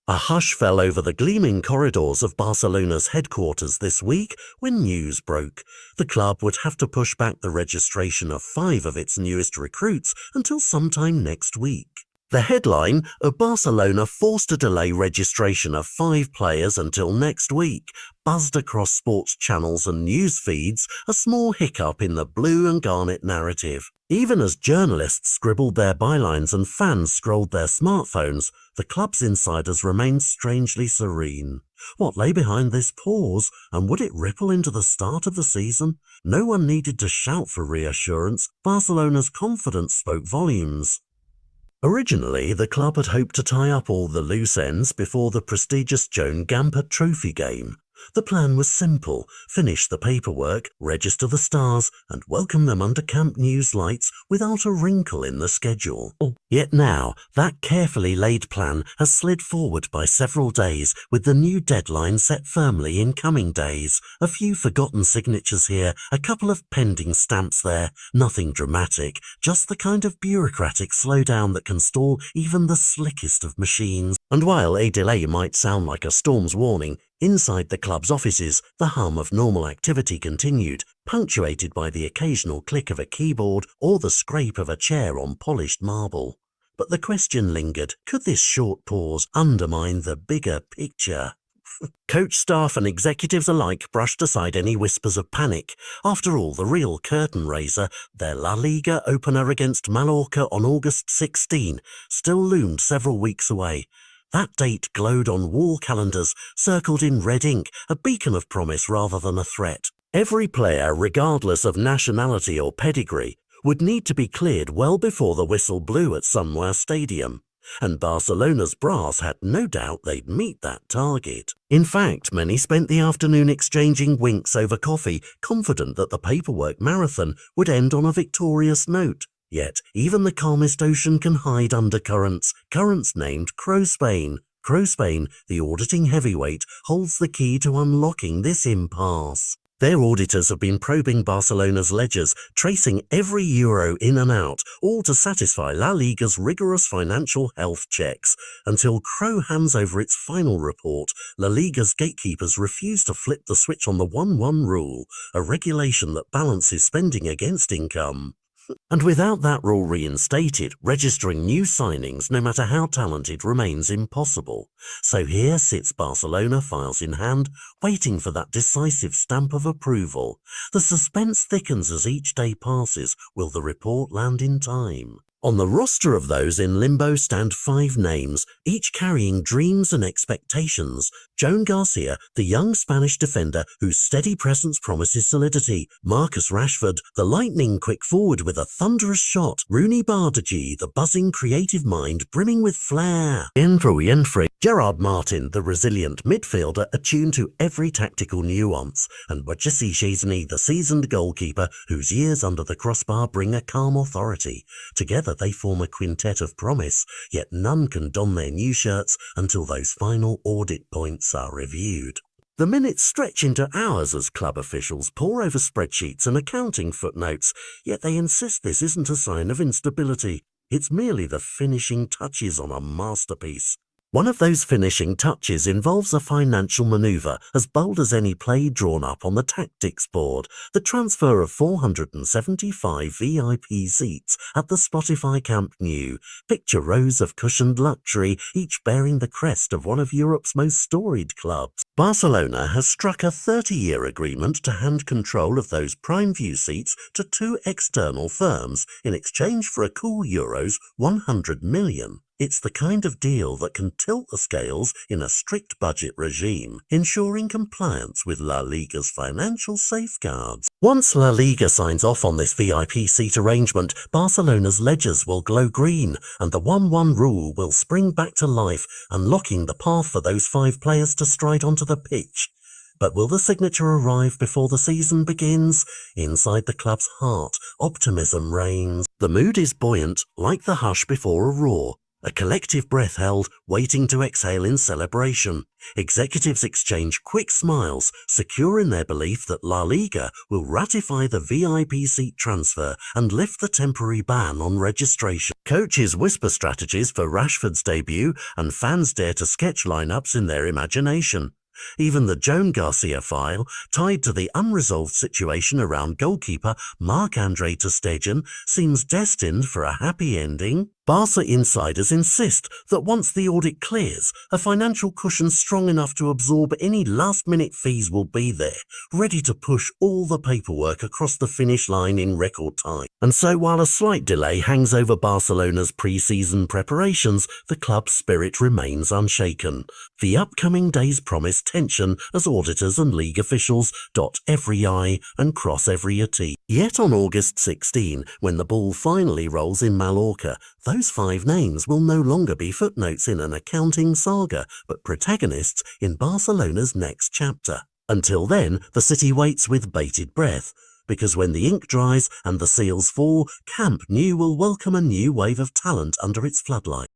A hush fell over the gleaming corridors of Barcelona's headquarters this week when news broke. The club would have to push back the registration of 5 of its newest recruits until sometime next week. The headline, Barcelona forced to delay registration of 5 players until next week, buzzed across sports channels and news feeds, a small hiccup in the blue and garnet narrative. Even as journalists scribbled their bylines and fans scrolled their smartphones, the club's insiders remained strangely serene. What lay behind this pause, and would it ripple into the start of the season? No one needed to shout for reassurance. Barcelona's confidence spoke volumes. Originally, the club had hoped to tie up all the loose ends before the prestigious Joan Gamper Trophy game. The plan was simple: finish the paperwork, register the stars, and welcome them under Camp Nou's lights without a wrinkle in the schedule. Yet now, that carefully laid plan has slid forward by several days, with the new deadline set firmly in coming days. A few forgotten signatures here, a couple of pending stamps there, nothing dramatic, just the kind of bureaucratic slowdown that can stall even the slickest of machines. And while a delay might sound like a storm's warning, inside the club's offices, the hum of normal activity continued, punctuated by the occasional click of a keyboard or the scrape of a chair on polished marble. But the question lingered: could this short pause undermine the bigger picture? Coach staff and executives alike brushed aside any whispers of panic. After all, the real curtain raiser, their La Liga opener against Mallorca on August 16, still loomed several weeks away. That date glowed on wall calendars, circled in red ink, a beacon of promise rather than a threat. Every player, regardless of nationality or pedigree, would need to be cleared well before the whistle blew at Sunwar Stadium. And Barcelona's brass had no doubt they'd meet that target. In fact, many spent the afternoon exchanging winks over coffee, confident that the paperwork marathon would end on a victorious note. Yet, even the calmest ocean can hide undercurrents, currents named Crow Spain. Crow Spain, the auditing heavyweight, holds the key to unlocking this impasse. Their auditors have been probing Barcelona's ledgers, tracing every euro in and out, all to satisfy La Liga's rigorous financial health checks. Until Crow hands over its final report, La Liga's gatekeepers refuse to flip the switch on the 1-1 rule, a regulation that balances spending against income. And without that rule reinstated, registering new signings, no matter how talented, remains impossible. So here sits Barcelona, files in hand, waiting for that decisive stamp of approval. The suspense thickens as each day passes. Will the report land in time? On the roster of those in limbo stand 5 names, each carrying dreams and expectations. Joan Garcia, the young Spanish defender whose steady presence promises solidity. Marcus Rashford, the lightning-quick forward with a thunderous shot. Rooney Bardghji, the buzzing creative mind brimming with flair. Yenfrey. Gerard Martin, the resilient midfielder attuned to every tactical nuance. And Wojciech Szczesny, the seasoned goalkeeper whose years under the crossbar bring a calm authority. Together they form a quintet of promise, yet none can don their new shirts until those final audit points are reviewed. The minutes stretch into hours as club officials pore over spreadsheets and accounting footnotes, yet they insist this isn't a sign of instability. It's merely the finishing touches on a masterpiece. One of those finishing touches involves a financial maneuver as bold as any play drawn up on the tactics board: the transfer of 475 VIP seats at the Spotify Camp Nou. Picture rows of cushioned luxury, each bearing the crest of one of Europe's most storied clubs. Barcelona has struck a 30-year agreement to hand control of those prime view seats to 2 external firms in exchange for a cool euros 100 million. It's the kind of deal that can tilt the scales in a strict budget regime, ensuring compliance with La Liga's financial safeguards. Once La Liga signs off on this VIP seat arrangement, Barcelona's ledgers will glow green, and the 1-1 rule will spring back to life, unlocking the path for those 5 players to stride onto the pitch. But will the signature arrive before the season begins? Inside the club's heart, optimism reigns. The mood is buoyant, like the hush before a roar. A collective breath held, waiting to exhale in celebration. Executives exchange quick smiles, secure in their belief that La Liga will ratify the VIP seat transfer and lift the temporary ban on registration. Coaches whisper strategies for Rashford's debut, and fans dare to sketch lineups in their imagination. Even the Joan Garcia file, tied to the unresolved situation around goalkeeper Marc-Andre ter Stegen, seems destined for a happy ending. Barca insiders insist that once the audit clears, a financial cushion strong enough to absorb any last-minute fees will be there, ready to push all the paperwork across the finish line in record time. And so while a slight delay hangs over Barcelona's pre-season preparations, the club's spirit remains unshaken. The upcoming days promise tension as auditors and league officials dot every I and cross every T. Yet on August 16, when the ball finally rolls in Mallorca, those 5 names will no longer be footnotes in an accounting saga, but protagonists in Barcelona's next chapter. Until then, the city waits with bated breath, because when the ink dries and the seals fall, Camp Nou will welcome a new wave of talent under its floodlight.